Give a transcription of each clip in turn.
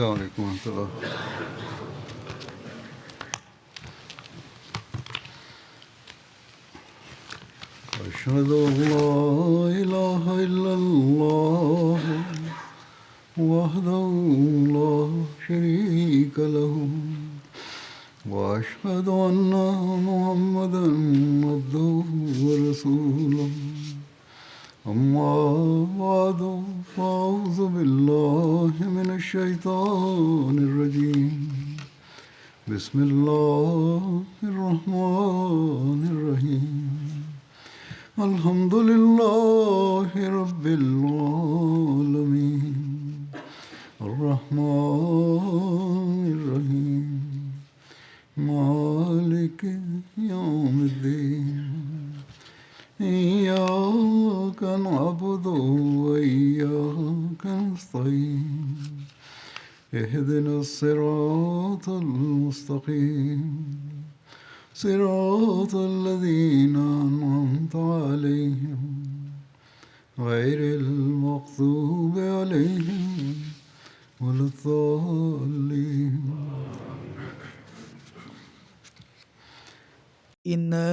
السلام عليكم ورحمة الله. أشهد أن لا إله إلا الله وحده لا شريك له وأشهد أن محمدا عبده ورسوله. أما بعد فأعوذ بالله من الشيطان الرجيم. بسم الله الرحمن الرحيم. الحمد لله رب العالمين الرحمن الرحيم مالك يوم الدين. إياك نعبد وإياك نستعين. اهدنا الصراط المستقيم صراط الذين أنعمت عليهم غير المغضوب عليهم ولا الضالين. ഇന്ന്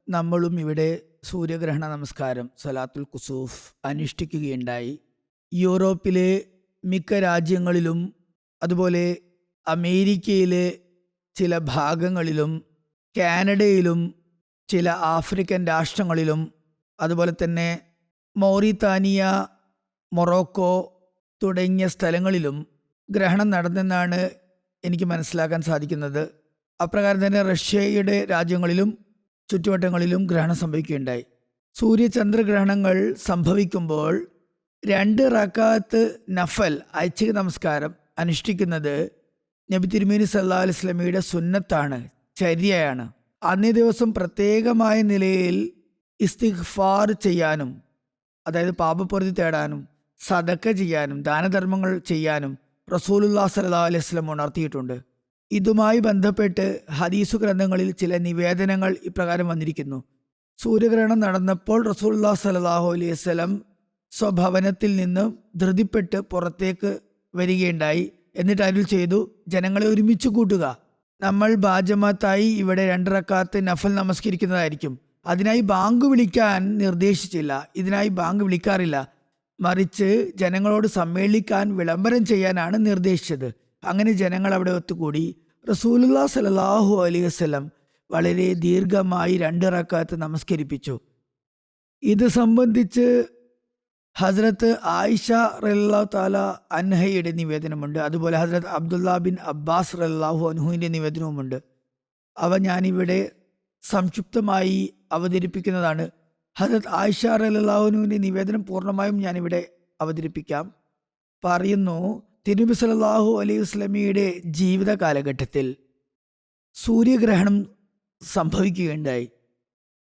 നമ്മളും ഇവിടെ സൂര്യഗ്രഹണ നമസ്കാരം സലാത്തുൽ കുസൂഫ് അനുഷ്ഠിക്കുകയുണ്ടായി. യൂറോപ്പിലെ മിക്ക രാജ്യങ്ങളിലും അതുപോലെ അമേരിക്കയിലെ ചില ഭാഗങ്ങളിലും കാനഡയിലും ചില ആഫ്രിക്കൻ രാഷ്ട്രങ്ങളിലും അതുപോലെ തന്നെ മൗറിത്താനിയ, മൊറോക്കോ തുടങ്ങിയ സ്ഥലങ്ങളിലും ഗ്രഹണം നടന്നെന്നാണ് എനിക്ക് മനസ്സിലാക്കാൻ സാധിക്കുന്നത്. അപ്രകാരം തന്നെ റഷ്യയുടെ രാജ്യങ്ങളിലും ചുറ്റുവട്ടങ്ങളിലും ഗ്രഹണം സംഭവിക്കുകയുണ്ടായി. സൂര്യചന്ദ്രഗ്രഹണങ്ങൾ സംഭവിക്കുമ്പോൾ 2 റക്അത്ത് നഫൽ ഐച്ഛിക നമസ്കാരം അനുഷ്ഠിക്കുന്നത് നബി തിരുമേനി സല്ലല്ലാഹു അലൈഹി വസല്ലമയുടെ സുന്നത്താണ്, ചര്യയാണ്. അന്നേ ദിവസം പ്രത്യേകമായ നിലയിൽ ഇസ്തിഗ്ഫാർ ചെയ്യാനും, അതായത് പാപപ്പൊറുതി തേടാനും, സദക്ക ചെയ്യാനും, ദാനധർമ്മങ്ങൾ ചെയ്യാനും റസൂലുള്ളാഹി സ്വല്ലല്ലാഹു അലൈഹി വസല്ലം ഉണർത്തിയിട്ടുണ്ട്. ഇതുമായി ബന്ധപ്പെട്ട് ഹദീസു ഗ്രന്ഥങ്ങളിൽ ചില നിവേദനങ്ങൾ ഇപ്രകാരം വന്നിരിക്കുന്നു. സൂര്യഗ്രഹണം നടന്നപ്പോൾ റസൂലുള്ളാഹി സ്വല്ലല്ലാഹു അലൈഹി വസല്ലം സ്വഭവനത്തിൽ നിന്ന് ധൃതിപ്പെട്ട് പുറത്തേക്ക് വരികയുണ്ടായി. എന്നിട്ട് അരുൾ ചെയ്തു, ജനങ്ങളെ ഒരുമിച്ച് കൂട്ടുക, നമ്മൾ ബാജമാത്തായി ഇവിടെ 2 റക്അത്ത് നഫൽ നമസ്കരിക്കുന്നതായിരിക്കും. അതിനായി ബാങ്ക് വിളിക്കാൻ നിർദ്ദേശിച്ചില്ല, ഇതിനായി ബാങ്ക് വിളിക്കാറില്ല, മറിച്ച് ജനങ്ങളോട് സമ്മേളിക്കാൻ വിളംബരം ചെയ്യാനാണ് നിർദ്ദേശിച്ചത്. അങ്ങനെ ജനങ്ങൾ അവിടെ ഒത്തുകൂടി. റസൂലുള്ളാഹി സ്വല്ലല്ലാഹു അലൈഹി വസല്ലം വളരെ ദീർഘമായി 2 റക്അത്ത് നമസ്കരിപ്പിച്ചു. ഇത് സംബന്ധിച്ച് ഹസ്രത്ത് ആയിഷ റളിയല്ലാഹു തആല അൻഹയുടെ നിവേദനമുണ്ട്. അതുപോലെ ഹസ്രത്ത് അബ്ദുല്ലാ ബിൻ അബ്ബാസ് റളിയല്ലാഹു അൻഹുവിൻ്റെ നിവേദനവുമുണ്ട്. അവ ഞാനിവിടെ സംക്ഷിപ്തമായി അവതരിപ്പിക്കുന്നതാണ്. ഹസ്രത്ത് ആയിഷ റളിയല്ലാഹു അൻഹുവിൻ്റെ നിവേദനം പൂർണ്ണമായും ഞാനിവിടെ അവതരിപ്പിക്കാം. പറയുന്നു, തിരുനബി സല്ലല്ലാഹു അലൈഹി വസല്ലമയുടെ ജീവിത കാലഘട്ടത്തിൽ സൂര്യഗ്രഹണം സംഭവിക്കുകയുണ്ടായി.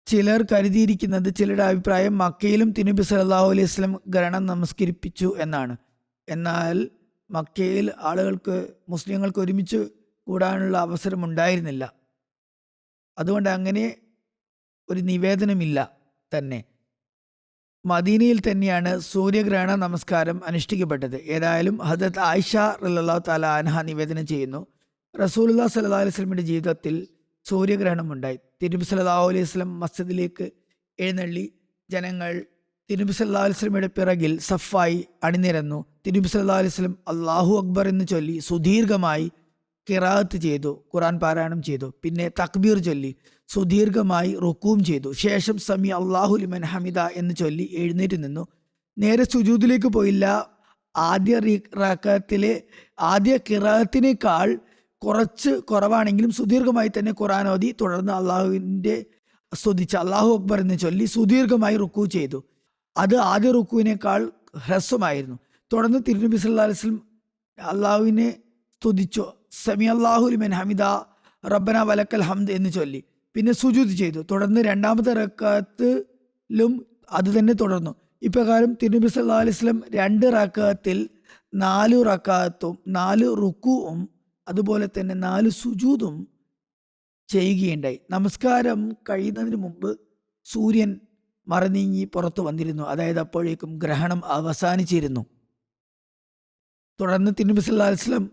ചിലർ കരുതിയിരിക്കുന്നത്, ചിലരുടെ അഭിപ്രായം മക്കയിലും തിരുനബി സല്ലല്ലാഹു അലൈഹി വസല്ലം ഗ്രഹണം നമസ്കരിപ്പിച്ചു എന്നാണ്. എന്നാൽ മക്കയിൽ ആളുകൾക്ക്, മുസ്ലിങ്ങൾക്ക് ഒരുമിച്ച് കൂടാനുള്ള അവസരം ഉണ്ടായിരുന്നില്ല. അതുകൊണ്ട് അങ്ങനെ ഒരു നിവേദനമില്ല തന്നെ. മദീനയിൽ തന്നെയാണ് സൂര്യഗ്രഹണ നമസ്കാരം അനുഷ്ഠിക്കപ്പെട്ടത്. ഏതായാലും ഹദരത്ത് ആയിഷ റളിയല്ലാഹു തആല അൻഹ നിവേദനം ചെയ്യുന്നു, റസൂലുള്ളാഹി സ്വല്ലല്ലാഹു അലൈഹി വസല്ലമയുടെ ജീവിതത്തിൽ സൂര്യഗ്രഹണം ഉണ്ടായി. തിരുനബി സല്ലല്ലാഹു അലൈഹി വസല്ലം മസ്ജിദിലേക്ക് എഴുന്നള്ളി. ജനങ്ങൾ തിരുനബി സല്ലല്ലാഹു അലൈഹി വസല്ലമയുടെ പിറകിൽ സഫായി അണിനിരന്നു. തിരുനബി സല്ലല്ലാഹു അലൈഹി വസല്ലം അല്ലാഹു അക്ബർ എന്ന് ചൊല്ലി സുദീർഘമായി ഖിറാഅത്ത് ചെയ്തു, ഖുർആൻ പാരായണം ചെയ്തു. പിന്നെ തക്ബീർ ചൊല്ലി സുദീർഘമായി റുക്കൂം ചെയ്തു. ശേഷം സമി അല്ലാഹു ലിമൻ ഹമിദ എന്ന് ചൊല്ലി എഴുന്നേറ്റ് നിന്നു. നേരെ സുജൂദിലേക്ക് പോയില്ല. ആദ്യ റക്അത്തിലെ ആദ്യ ഖിറാഅത്തിനേക്കാൾ കുറച്ച് കുറവാണെങ്കിലും സുദീർഘമായി തന്നെ ഖുർആൻ ഓതി, തുടർന്ന് അള്ളാഹുവിൻ്റെ സ്തുതിച്ച് അല്ലാഹു അക്ബർ എന്ന് ചൊല്ലി സുദീർഘമായി റുക്കൂ ചെയ്തു. അത് ആദ്യ റുക്കുവിനേക്കാൾ ഹ്രസ്വമായിരുന്നു. തുടർന്ന് തിരുനബി സല്ലല്ലാഹു അലൈഹി വസല്ലം അള്ളാഹുവിനെ സ്തുതിച്ചു, സമി അല്ലാഹു ലിമൻ ഹമിദ റബ്ബന വലക്കൽ ഹംദ് എന്ന് ചൊല്ലി. പിന്നെ സുജൂദ് ചെയ്തു. തുടർന്ന് 2ാമത്തെ റക്അത്തിലും അത് തന്നെ തുടർന്നു. ഇപ്രകാരം തിരുനബി സല്ലല്ലാഹു അലൈഹി വസല്ലം 2 റക്അത്തിൽ 4 റക്അത്തും 4 റുക്കുവും അതുപോലെ തന്നെ 4 സുജൂദും ചെയ്യുകയുണ്ടായി. നമസ്കാരം കഴിയുന്നതിന് മുമ്പ് സൂര്യൻ മറനീങ്ങി പുറത്തു വന്നിരുന്നു. അതായത് അപ്പോഴേക്കും ഗ്രഹണം അവസാനിച്ചിരുന്നു. തുടർന്ന് തിരുനബി സല്ലല്ലാഹു അലൈഹി വസല്ലം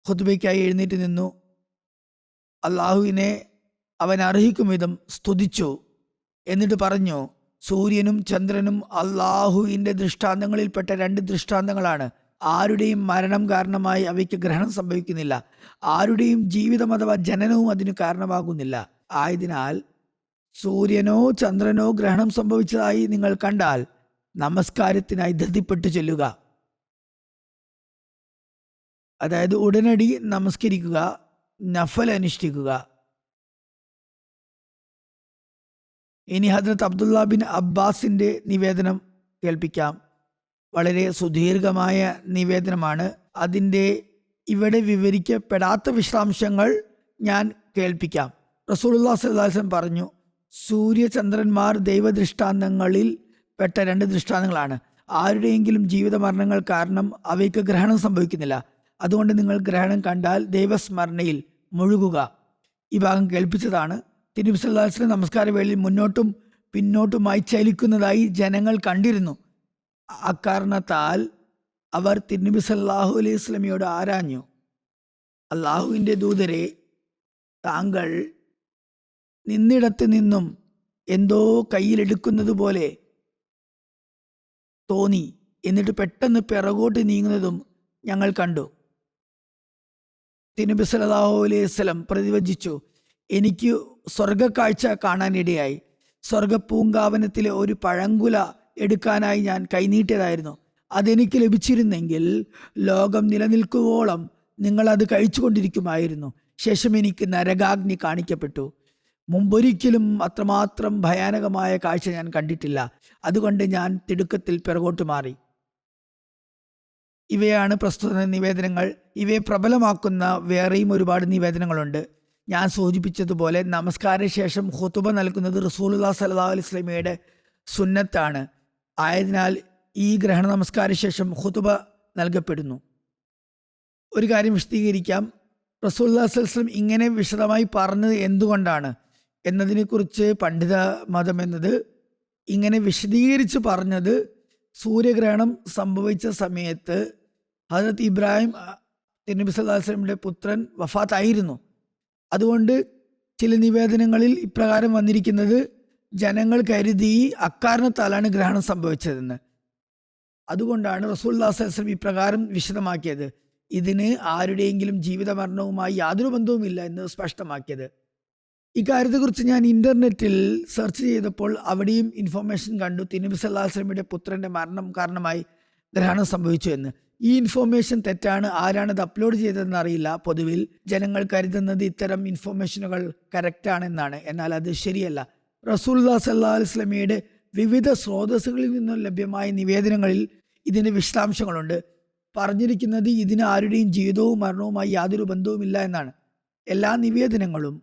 ഖുത്ബയ്ക്കായി എഴുന്നേറ്റ് നിന്നു. അള്ളാഹുവിനെ അവൻ അർഹിക്കും വിധം സ്തുതിച്ചു. എന്നിട്ട് പറഞ്ഞു, സൂര്യനും ചന്ദ്രനും അള്ളാഹുവിൻ്റെ ദൃഷ്ടാന്തങ്ങളിൽപ്പെട്ട 2 ദൃഷ്ടാന്തങ്ങളാണ്. ആരുടെയും മരണം കാരണമായി അവയ്ക്ക് ഗ്രഹണം സംഭവിക്കുന്നില്ല. ആരുടെയും ജീവിതം അഥവാ ജനനവും അതിന് കാരണമാകുന്നില്ല. ആയതിനാൽ സൂര്യനോ ചന്ദ്രനോ ഗ്രഹണം സംഭവിച്ചതായി നിങ്ങൾ കണ്ടാൽ നമസ്കാരത്തിനായി ധൃതിപ്പെട്ടു ചെല്ലുക. അതായത് ഉടനടി നമസ്കരിക്കുക, നഫൽ അനുഷ്ഠിക്കുക. ഇനി ഹദ്രത്ത് അബ്ദുള്ള ബിൻ അബ്ബാസിൻ്റെ നിവേദനം കേൾപ്പിക്കാം. വളരെ സുദീർഘമായ നിവേദനമാണ്. അതിൻ്റെ ഇവിടെ വിവരിക്കപ്പെടാത്ത വിശദാംശങ്ങൾ ഞാൻ കേൾപ്പിക്കാം. റസൂലുള്ളാഹി സ്വല്ലല്ലാഹു അലൈഹി വസല്ലം പറഞ്ഞു, സൂര്യചന്ദ്രന്മാർ ദൈവദൃഷ്ടാന്തങ്ങളിൽ പെട്ട 2 ദൃഷ്ടാന്തങ്ങളാണ്. ആരുടെയെങ്കിലും ജീവിത മരണങ്ങൾ കാരണം അവയ്ക്ക് ഗ്രഹണം സംഭവിക്കുന്നില്ല. അതുകൊണ്ട് നിങ്ങൾ ഗ്രഹണം കണ്ടാൽ ദൈവസ്മരണയിൽ മുഴുകുക. ഈ ഭാഗം കേൾപ്പിച്ചതാണ്. തിരുനബി സല്ലല്ലാഹു അലൈഹി വസല്ലം നമസ്കാര വേളയിൽ മുന്നോട്ടും പിന്നോട്ടുമായി ചലിക്കുന്നതായി ജനങ്ങൾ കണ്ടിരുന്നു. അക്കാരണത്താൽ അവർ തിരുനബി സല്ലല്ലാഹു അലൈഹി വസല്ലമയോട് ആരാഞ്ഞു, അള്ളാഹുവിൻ്റെ ദൂതരെ, താങ്കൾ നിന്നിടത്ത് നിന്നും എന്തോ കയ്യിലെടുക്കുന്നത് പോലെ തോന്നി. എന്നിട്ട് പെട്ടെന്ന് പിറകോട്ട് നീങ്ങുന്നതും ഞങ്ങൾ കണ്ടു. തിരുനബി സല്ലല്ലാഹു അലൈഹി വസല്ലം പ്രതിവചിച്ചു, എനിക്ക് സ്വർഗക്കാഴ്ച കാണാനിടയായി. സ്വർഗപ്പൂങ്കാവനത്തിലെ ഒരു പഴങ്കുല എടുക്കാനായി ഞാൻ കൈനീട്ടിയതായിരുന്നു. അതെനിക്ക് ലഭിച്ചിരുന്നെങ്കിൽ ലോകം നിലനിൽക്കുവോളം നിങ്ങളത് കഴിച്ചുകൊണ്ടിരിക്കുമായിരുന്നു. ശേഷം എനിക്ക് നരകാഗ്നി കാണിക്കപ്പെട്ടു. മുമ്പൊരിക്കലും അത്രമാത്രം ഭയാനകമായ കാഴ്ച ഞാൻ കണ്ടിട്ടില്ല. അതുകൊണ്ട് ഞാൻ തിടുക്കത്തിൽ പിറകോട്ട് മാറി. ഇവയാണ് പ്രസ്തുത നിവേദനങ്ങൾ. ഇവയെ പ്രബലമാക്കുന്ന വേറെയും ഒരുപാട് നിവേദനങ്ങളുണ്ട്. ഞാൻ സൂചിപ്പിച്ചതുപോലെ നമസ്കാര ശേഷം ഖുതുബ നൽകുന്നത് റസൂലുള്ളാഹി സ്വല്ലല്ലാഹു അലൈഹി വസല്ലമയുടെ സുന്നത്താണ്. ആയതിനാൽ ഈ ഗ്രഹണ നമസ്കാര ശേഷം ഖുതുബ നൽകപ്പെടുന്നു. ഒരു കാര്യം വിശദീകരിക്കാം. റസൂലുള്ളാഹി സ്വല്ലല്ലാഹു അലൈഹി വസല്ലം ഇങ്ങനെ വിശദമായി പറഞ്ഞത് എന്തുകൊണ്ടാണ് എന്നതിനെക്കുറിച്ച് പണ്ഡിത മതം എന്നത് ഇങ്ങനെ വിശദീകരിച്ച് പറഞ്ഞത്, സൂര്യഗ്രഹണം സംഭവിച്ച സമയത്ത് ഹദരത്ത് ഇബ്രാഹിം തിരുനബി സല്ലല്ലാഹു അലൈഹി വസല്ലമയുടെ പുത്രൻ വഫാത്തായിരുന്നു. അതുകൊണ്ട് ചില നിവേദനങ്ങളിൽ ഇപ്രകാരം വന്നിരിക്കുന്നത്, ജനങ്ങൾ കരുതി അക്കാരണത്താലാണ് ഗ്രഹണം സംഭവിച്ചതെന്ന്. അതുകൊണ്ടാണ് റസൂലുള്ളാഹി സ്വല്ലല്ലാഹു അലൈഹി വസല്ലം ഇപ്രകാരം വിശദമാക്കിയത്. ഇതിന് ആരുടെയെങ്കിലും ജീവിത മരണവുമായി യാതൊരു ബന്ധവുമില്ല എന്ന് സ്പഷ്ടമാക്കിയത്. ഇക്കാര്യത്തെക്കുറിച്ച് ഞാൻ ഇൻ്റർനെറ്റിൽ സെർച്ച് ചെയ്തപ്പോൾ അവിടെയും ഇൻഫോർമേഷൻ കണ്ടു, തിരുനബി സല്ലല്ലാഹു അലൈഹി വസല്ലമയുടെ പുത്രൻ്റെ മരണം കാരണമായി ഗ്രഹണം സംഭവിച്ചു എന്ന്. ഈ ഇൻഫോർമേഷൻ തെറ്റാണ്. ആരാണത് അപ്ലോഡ് ചെയ്തതെന്ന് അറിയില്ല. പൊതുവിൽ ജനങ്ങൾ കരുതുന്നത് ഇത്തരം ഇൻഫോർമേഷനുകൾ കറക്റ്റാണെന്നാണ്. എന്നാൽ അത് ശരിയല്ല. റസൂലുള്ളാഹി സ്വല്ലല്ലാഹു അലൈഹി വസല്ലമയുടെ വിവിധ സ്രോതസ്സുകളിൽ നിന്നും ലഭ്യമായ നിവേദനങ്ങളിൽ ഇതിൻ്റെ വിശദാംശങ്ങളുണ്ട്. പറഞ്ഞിരിക്കുന്നത് ഇതിന് ആരുടെയും ജീവിതവും മരണവുമായി യാതൊരു ബന്ധവുമില്ല എന്നാണ്. എല്ലാ നിവേദനങ്ങളും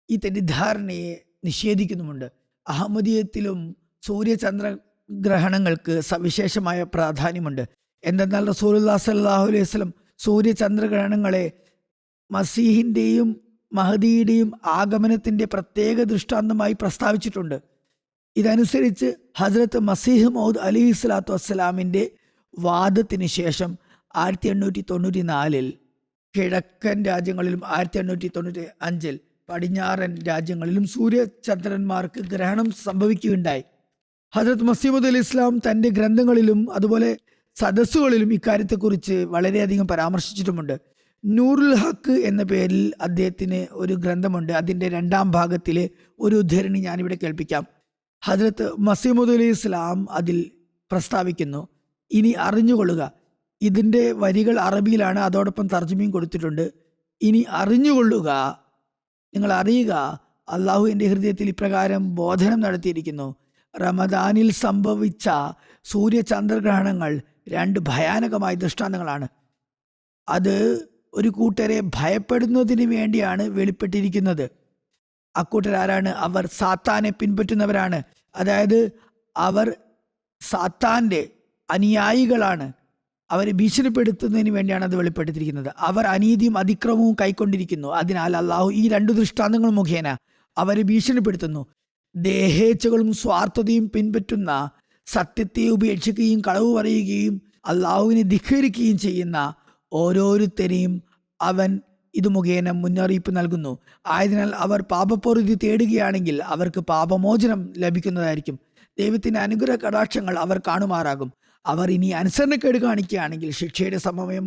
ഈ തെറ്റിദ്ധാരണയെ നിഷേധിക്കുന്നുമുണ്ട്. അഹമ്മദിയത്തിലും സൂര്യചന്ദ്രഗ്രഹണങ്ങൾക്ക് സവിശേഷമായ പ്രാധാന്യമുണ്ട്. എന്തെന്നാൽ റസൂലുള്ളാഹി സ്വല്ലല്ലാഹു അലൈഹി വസല്ലം സൂര്യചന്ദ്രഗ്രഹണങ്ങളെ മസീഹിൻ്റെയും മഹദിയുടെയും ആഗമനത്തിൻ്റെ പ്രത്യേക ദൃഷ്ടാന്തമായി പ്രസ്താവിച്ചിട്ടുണ്ട്. ഇതനുസരിച്ച് ഹസ്രത്ത് മസീഹ് മൗദ് അലൈഹി സ്വലാത്തു വസ്സലാമിൻ്റെ വാദത്തിന് ശേഷം 1894 കിഴക്കൻ രാജ്യങ്ങളിലും 1895 പടിഞ്ഞാറൻ രാജ്യങ്ങളിലും സൂര്യചന്ദ്രന്മാർക്ക് ഗ്രഹണം സംഭവിക്കുകയുണ്ടായി. ഹസ്രത്ത് മസീഹ് മൗഊദ് അലൈഹി ഇസ്ലാം തൻ്റെ ഗ്രന്ഥങ്ങളിലും അതുപോലെ സദസ്സുകളിലും ഇക്കാര്യത്തെക്കുറിച്ച് വളരെയധികം പരാമർശിച്ചിട്ടുമുണ്ട്. നൂറുൽ ഹക്ക് എന്ന പേരിൽ അദ്ദേഹത്തിന് ഒരു ഗ്രന്ഥമുണ്ട്. അതിൻ്റെ 2ാം ഭാഗത്തിലെ ഒരു ഉദ്ധരണി ഞാനിവിടെ കേൾപ്പിക്കാം. ഹസ്രത്ത് മസീഹ് മൗഊദ് അലൈഹി ഇസ്ലാം അതിൽ പ്രസ്താവിക്കുന്നു, ഇനി അറിഞ്ഞുകൊള്ളുക. ഇതിൻ്റെ വരികൾ അറബിയിലാണ്, അതോടൊപ്പം തർജ്ജമയും കൊടുത്തിട്ടുണ്ട്. ഇനി അറിഞ്ഞുകൊള്ളുക, നിങ്ങൾ അറിയുക, അള്ളാഹു എൻ്റെ ഹൃദയത്തിൽ ഇപ്രകാരം ബോധനം നടത്തിയിരിക്കുന്നു. റമദാനിൽ സംഭവിച്ച സൂര്യചന്ദ്രഗ്രഹണങ്ങൾ 2 ഭയാനകമായ ദൃഷ്ടാന്തങ്ങളാണ്. അത് ഒരു കൂട്ടരെ ഭയപ്പെടുന്നതിന് വേണ്ടിയാണ് വെളിപ്പെട്ടിരിക്കുന്നത്. അക്കൂട്ടരാരാണ്? അവർ സാത്താനെ പിൻപറ്റുന്നവരാണ്. അതായത് അവർ സാത്താൻ്റെ അനുയായികളാണ്. അവരെ ഭീഷണിപ്പെടുത്തുന്നതിന് വേണ്ടിയാണ് അത് വെളിപ്പെടുത്തിയിരിക്കുന്നത്. അവർ അനീതിയും അതിക്രമവും കൈക്കൊണ്ടിരിക്കുന്നു. അതിനാൽ അള്ളാഹു ഈ 2 ദൃഷ്ടാന്തങ്ങൾ മുഖേന അവരെ ഭീഷണിപ്പെടുത്തുന്നു. ദേഹേച്ഛകളും സ്വാർത്ഥതയും പിൻപറ്റുന്ന, സത്യത്തെ ഉപേക്ഷിക്കുകയും കളവ് പറയുകയും അള്ളാഹുവിനെ ധിക്കരിക്കുകയും ചെയ്യുന്ന ഓരോരുത്തരെയും അവൻ ഇത് മുഖേന മുന്നറിയിപ്പ് നൽകുന്നു. ആയതിനാൽ അവർ പാപപ്പൊറുതി തേടുകയാണെങ്കിൽ അവർക്ക് പാപമോചനം ലഭിക്കുന്നതായിരിക്കും. ദൈവത്തിൻ്റെ അനുഗ്രഹ കടാക്ഷങ്ങൾ അവർ കാണുമാറാകും. അവർ ഇനി അനുസരണക്കേട് കാണിക്കുകയാണെങ്കിൽ ശിക്ഷയുടെ സമയം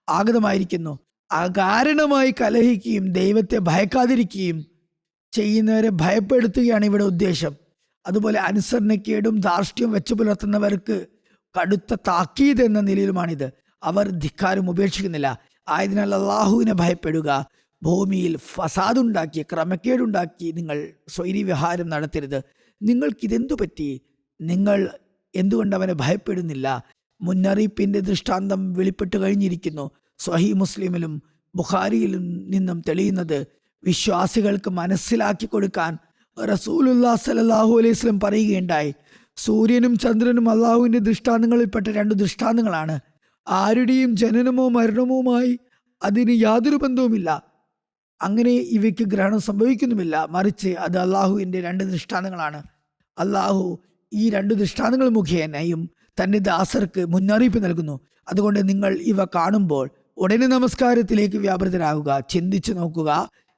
ആഗതമായിരിക്കുന്നു. അകാരണമായി കലഹിക്കുകയും ദൈവത്തെ ഭയക്കാതിരിക്കുകയും ചെയ്യുന്നവരെ ഭയപ്പെടുത്തുകയാണ് ഇവിടെ ഉദ്ദേശം. അതുപോലെ അനുസരണക്കേടും ധാർഷ്ട്യവും വെച്ചു പുലർത്തുന്നവർക്ക് കടുത്ത താക്കീത് എന്ന നിലയിലുമാണിത്. അവർ ധിക്കാരം ഉപേക്ഷിക്കുന്നില്ല. ആയതിനാൽ അള്ളാഹുവിനെ ഭയപ്പെടുക. ഭൂമിയിൽ ഫസാദുണ്ടാക്കി ക്രമക്കേടുണ്ടാക്കി നിങ്ങൾ സ്വൈര്യവിഹാരം നടത്തരുത്. നിങ്ങൾക്കിതെന്തു പറ്റി? നിങ്ങൾ എന്തുകൊണ്ട് അവനെ ഭയപ്പെടുന്നില്ല? മുന്നറിയിപ്പിൻ്റെ ദൃഷ്ടാന്തം വെളിപ്പെട്ട് കഴിഞ്ഞിരിക്കുന്നു. സ്വഹീഹ് മുസ്ലിമിലും ബുഖാരിയിലും നിന്നും തെളിയുന്നത് വിശ്വാസികൾക്ക് മനസ്സിലാക്കി കൊടുക്കാൻ റസൂലുള്ളാഹി സ്വല്ലല്ലാഹു അലൈഹി വസല്ലം പറയുകയുണ്ടായി. സൂര്യനും ചന്ദ്രനും അള്ളാഹുവിൻ്റെ ദൃഷ്ടാന്തങ്ങളിൽപ്പെട്ട 2 ദൃഷ്ടാന്തങ്ങളാണ്. ആരുടെയും ജനനമോ മരണവുമായി അതിന് യാതൊരു ബന്ധവുമില്ല. അങ്ങനെ ഇവയ്ക്ക് ഗ്രഹണം സംഭവിക്കുന്നുമില്ല. മറിച്ച് അത് അള്ളാഹുവിൻ്റെ 2 ദൃഷ്ടാന്തങ്ങളാണ്. അള്ളാഹു ഈ 2 ദൃഷ്ടാന്തങ്ങൾ മുഖേനയും തൻ്റെ ദാസർക്ക് മുന്നറിയിപ്പ് നൽകുന്നു. അതുകൊണ്ട് നിങ്ങൾ ഇവ കാണുമ്പോൾ ഉടനെ നമസ്കാരത്തിലേക്ക് വ്യാപൃതരാകുക. ചിന്തിച്ചു നോക്കുക,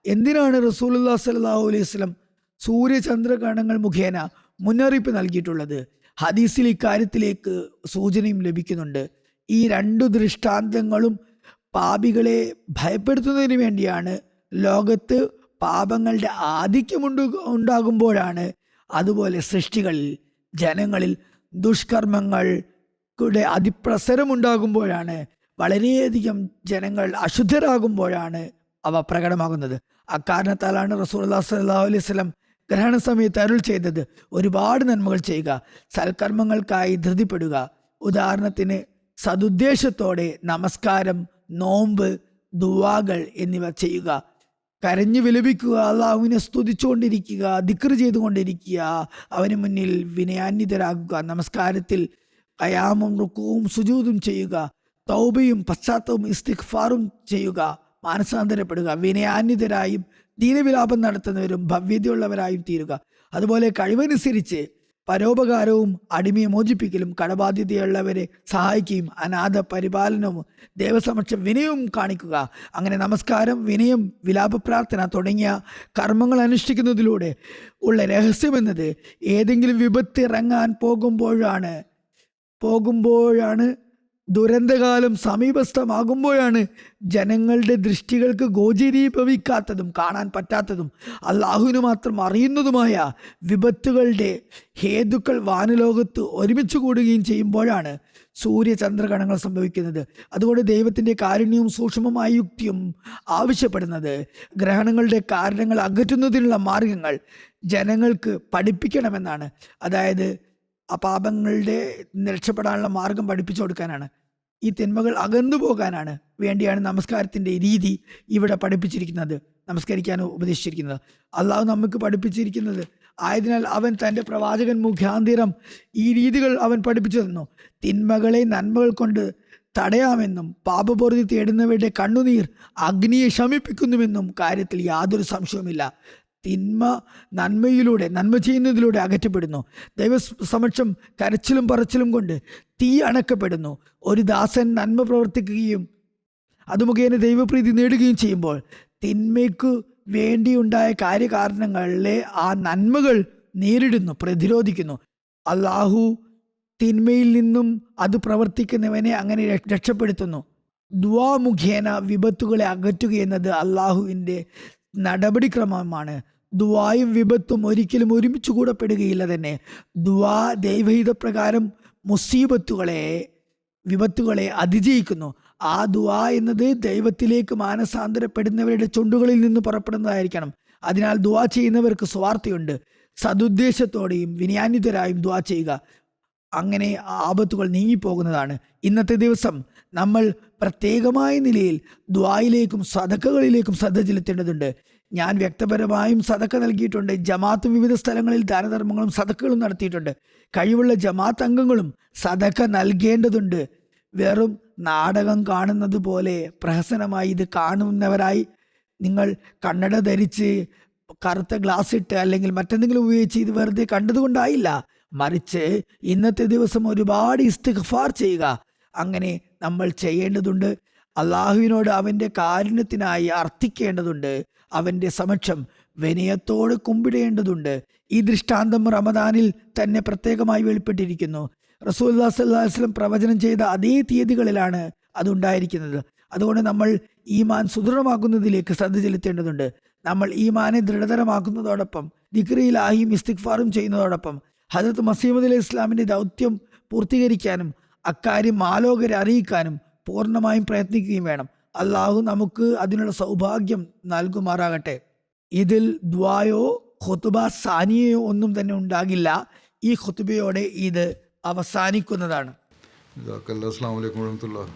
എന്തിനാണ് റസൂലുള്ളാഹി സ്വല്ലല്ലാഹു അലൈഹി വസല്ലം സൂര്യചന്ദ്രഗ്രഹണങ്ങൾ മുഖേന മുന്നറിയിപ്പ് നൽകിയിട്ടുള്ളത്? ഹദീസിൽ ഇക്കാര്യത്തിലേക്ക് സൂചനയും ലഭിക്കുന്നുണ്ട്. ഈ 2 ദൃഷ്ടാന്തങ്ങളും പാപികളെ ഭയപ്പെടുത്തുന്നതിന് വേണ്ടിയാണ്. ലോകത്ത് പാപങ്ങളുടെ ആധിക്യം ഉണ്ടാകുമ്പോഴാണ്, അതുപോലെ സൃഷ്ടികളിൽ ജനങ്ങളിൽ ദുഷ്കർമ്മങ്ങളുടെ അതിപ്രസരമുണ്ടാകുമ്പോഴാണ്, വളരെയധികം ജനങ്ങൾ അശുദ്ധരാകുമ്പോഴാണ് അവ പ്രകടമാകുന്നത്. അക്കാരണത്താലാണ് റസൂലുള്ളാഹി സ്വല്ലല്ലാഹു അലൈഹി വസല്ലം ഗ്രഹണ സമയത്ത് അരുൾ ചെയ്തത്, ഒരുപാട് നന്മകൾ ചെയ്യുക, സൽക്കർമ്മങ്ങൾക്കായി ധൃതിപ്പെടുക. ഉദാഹരണത്തിന് സതുദ്ദേശത്തോടെ നമസ്കാരം, നോമ്പ്, ദുആകൾ എന്നിവ ചെയ്യുക. കരഞ്ഞു വിലപിക്കുക, അള്ളാഹുവിനെ സ്തുതിച്ചുകൊണ്ടിരിക്കുക, ദിക്ർ ചെയ്തുകൊണ്ടിരിക്കുക, അവന് മുന്നിൽ വിനയാന്വിതരാകുക. നമസ്കാരത്തിൽ ഖയാമും റുക്കൂവും സുജൂദും ചെയ്യുക. തൗബയും പശ്ചാത്തലവും ഇസ്തിഗ്ഫാറും ചെയ്യുക. മാനസാന്തരപ്പെടുക. വിനയാന്വിതരായും ദീനവിലാപം നടത്തുന്നവരും ഭവ്യതയുള്ളവരായും തീരുക. അതുപോലെ കഴിവനുസരിച്ച് പരോപകാരവും അടിമയെ മോചിപ്പിക്കലും കടബാധ്യതയുള്ളവരെ സഹായിക്കുകയും അനാഥ പരിപാലനവും ദൈവസമക്ഷം വിനയവും കാണിക്കുക. അങ്ങനെ നമസ്കാരം, വിനയം, വിലാപപ്രാർത്ഥന തുടങ്ങിയ കർമ്മങ്ങൾ അനുഷ്ഠിക്കുന്നതിലൂടെ ഉള്ള രഹസ്യമെന്നത് ഏതെങ്കിലും വിപത്ത് ഇറങ്ങാൻ പോകുമ്പോഴാണ് ദുരന്തകാലം സമീപസ്ഥമാകുമ്പോഴാണ് ജനങ്ങളുടെ ദൃഷ്ടികൾക്ക് ഗോചരീഭവിക്കാത്തതും കാണാൻ പറ്റാത്തതും അള്ളാഹുവിന് മാത്രം അറിയുന്നതുമായ വിപത്തുകളുടെ ഹേതുക്കൾ വാനലോകത്ത് ഒരുമിച്ച് കൂടുകയും ചെയ്യുമ്പോഴാണ് സൂര്യചന്ദ്രഗണങ്ങൾ സംഭവിക്കുന്നത്. അതുകൊണ്ട് ദൈവത്തിൻ്റെ കാരുണ്യവും സൂക്ഷ്മമായ യുക്തിയും ആവശ്യപ്പെടുന്നത് ഗ്രഹണങ്ങളുടെ കാരണങ്ങൾ അകറ്റുന്നതിനുള്ള മാർഗങ്ങൾ ജനങ്ങൾക്ക് പഠിപ്പിക്കണമെന്നാണ്. അതായത് ആ പാപങ്ങളുടെ രക്ഷപ്പെടാനുള്ള മാർഗം പഠിപ്പിച്ചു കൊടുക്കാനാണ്. ഈ തിന്മകൾ അകന്നു പോകാനാണ് വേണ്ടിയാണ് നമസ്കാരത്തിൻ്റെ രീതി ഇവിടെ പഠിപ്പിച്ചിരിക്കുന്നത്, നമസ്കരിക്കാൻ ഉപദേശിച്ചിരിക്കുന്നത്, അള്ളാഹു നമുക്ക് പഠിപ്പിച്ചിരിക്കുന്നത്. ആയതിനാൽ അവൻ തൻ്റെ പ്രവാചകൻ മുഖാന്തിരം ഈ രീതികൾ അവൻ പഠിപ്പിച്ചു തന്നു. തിന്മകളെ നന്മകൾ കൊണ്ട് തടയാമെന്നും പാപപൂർത്തി തേടുന്നവരുടെ കണ്ണുനീർ അഗ്നിയെ ശമിപ്പിക്കുന്നുവെന്നും കാര്യത്തിൽ യാതൊരു സംശയവുമില്ല. തിന്മ നന്മ ചെയ്യുന്നതിലൂടെ അകറ്റപ്പെടുന്നു. ദൈവ സമക്ഷം കരച്ചിലും പറച്ചിലും കൊണ്ട് തീ അണക്കപ്പെടുന്നു. ഒരു ദാസൻ നന്മ പ്രവർത്തിക്കുകയും അത് മുഖേന ദൈവപ്രീതി നേടുകയും ചെയ്യുമ്പോൾ തിന്മയ്ക്കു വേണ്ടിയുണ്ടായ കാര്യകാരണങ്ങളിലെ ആ നന്മകൾ നേരിടുന്നു, പ്രതിരോധിക്കുന്നു. അള്ളാഹു തിന്മയിൽ നിന്നും അത് പ്രവർത്തിക്കുന്നവനെ അങ്ങനെ രക്ഷപ്പെടുത്തുന്നു. ദുആ മുഖേന വിപത്തുകളെ അകറ്റുക എന്നത് അള്ളാഹുവിൻ്റെ നടപടിക്രമമാണ്. ദുആയും വിപത്തും ഒരിക്കലും ഒരുമിച്ച് കൂടപ്പെടുകയില്ല തന്നെ. ദുആ ദൈവഹിതപ്രകാരം വിപത്തുകളെ അതിജയിക്കുന്നു. ആ ദുആ എന്നത് ദൈവത്തിലേക്ക് മാനസാന്തരപ്പെടുന്നവരുടെ ചുണ്ടുകളിൽ നിന്ന് പുറപ്പെടുന്നതായിരിക്കണം. അതിനാൽ ദുആ ചെയ്യുന്നവർക്ക് സ്വാർത്ഥയുണ്ട്. സതുദ്ദേശത്തോടെയും വിനയാന്വിതരായും ദുആ ചെയ്യുക. അങ്ങനെ ആപത്തുകൾ നീങ്ങിപ്പോകുന്നതാണ്. ഇന്നത്തെ ദിവസം നമ്മൾ പ്രത്യേകമായ നിലയിൽ ദുആയിലേക്കും സദക്കകളിലേക്കും ശ്രദ്ധ ചെലുത്തേണ്ടതുണ്ട്. ഞാൻ വ്യക്തിപരമായും സദക്ക നൽകിയിട്ടുണ്ട്. ജമാഅത്തും വിവിധ സ്ഥലങ്ങളിൽ ദാനധർമ്മങ്ങളും സദക്കകളും നടത്തിയിട്ടുണ്ട്. കഴിവുള്ള ജമാഅത്ത് അംഗങ്ങളും സദക്ക നൽകേണ്ടതുണ്ട്. വെറും നാടകം കാണുന്നത് പോലെ പ്രഹസനമായി ഇത് കാണുന്നവരായി നിങ്ങൾ കണ്ണട ധരിച്ച് കറുത്ത ഗ്ലാസ് ഇട്ട് അല്ലെങ്കിൽ മറ്റെന്തെങ്കിലും ഉപയോഗിച്ച് ഇത് വെറുതെ കണ്ടതുകൊണ്ടായില്ല. മറിച്ച് ഇന്നത്തെ ദിവസം ഒരുപാട് ഇസ്തിഗ്ഫാർ ചെയ്യുക. അങ്ങനെ നമ്മൾ ചെയ്യേണ്ടതുണ്ട്. അള്ളാഹുവിനോട് അവൻ്റെ കാരുണ്യത്തിനായി അർത്ഥിക്കേണ്ടതുണ്ട്. അവൻ്റെ സമക്ഷം വിനയത്തോട് കുമ്പിടേണ്ടതുണ്ട്. ഈ ദൃഷ്ടാന്തം റമദാനിൽ തന്നെ പ്രത്യേകമായി വെളിപ്പെട്ടിരിക്കുന്നു. റസൂലുള്ളാഹി സ്വല്ലല്ലാഹു അലൈഹി വസല്ലം പ്രവചനം ചെയ്ത അതേ തീയതികളിലാണ് അതുണ്ടായിരിക്കുന്നത്. അതുകൊണ്ട് നമ്മൾ ഈമാൻ സുദൃഢമാക്കുന്നതിലേക്ക് ശ്രദ്ധ ചെലുത്തേണ്ടതുണ്ട്. നമ്മൾ ഈമാനെ ദൃഢതരമാക്കുന്നതോടൊപ്പം ദിക്റിലാഹിയും ഇസ്തിഗ്ഫാറും ചെയ്യുന്നതോടൊപ്പം ഹദരത്ത് മസീഹ് മൗഊദ് അലൈഹി ഇസ്ലാമിൻ്റെ ദൗത്യം പൂർത്തീകരിക്കാനും അക്കാര്യം ആലോകരെ അറിയിക്കാനും പൂർണ്ണമായും പ്രയത്നിക്കുകയും വേണം. അള്ളാഹു നമുക്ക് അതിനുള്ള സൗഭാഗ്യം നൽകുമാറാകട്ടെ. ഇതിൽ ദ്വായോ ഖുതുബ സാനിയയോ ഒന്നും തന്നെ ഉണ്ടാകില്ല. ഈ ഖുതുബയോടെ ഇത് അവസാനിക്കുന്നതാണ്. ജസാക്കല്ലാഹ്. അസ്സലാമു അലൈക്കും വറഹ്മത്തുള്ളാഹി.